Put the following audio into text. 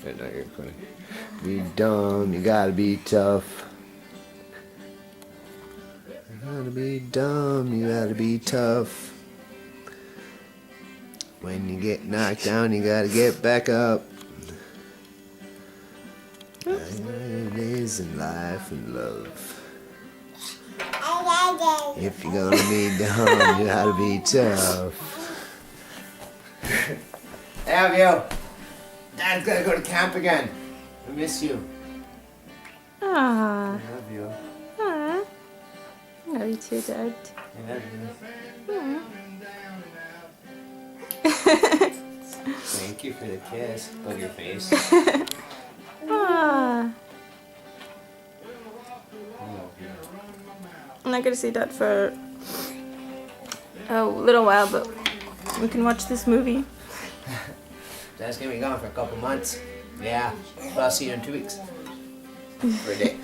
Yeah, no, you're funny. Be dumb, you gotta be tough. You gotta be dumb, you gotta be tough. When you get knocked down, you gotta get back up. It is in life and love. If you're gonna be dumb, you gotta be tough. Hey, Avio! Dad's gotta go to camp again. I miss you. Ah, I love you. ah. I love you too, Dad. I love you. Thank you for the kiss. Bug your face. Ah. I'm not gonna see Dad for a little while, but we can watch this movie. Dad's gonna be gone for a couple months. Yeah. Well, I'll see you in 2 weeks. For a day.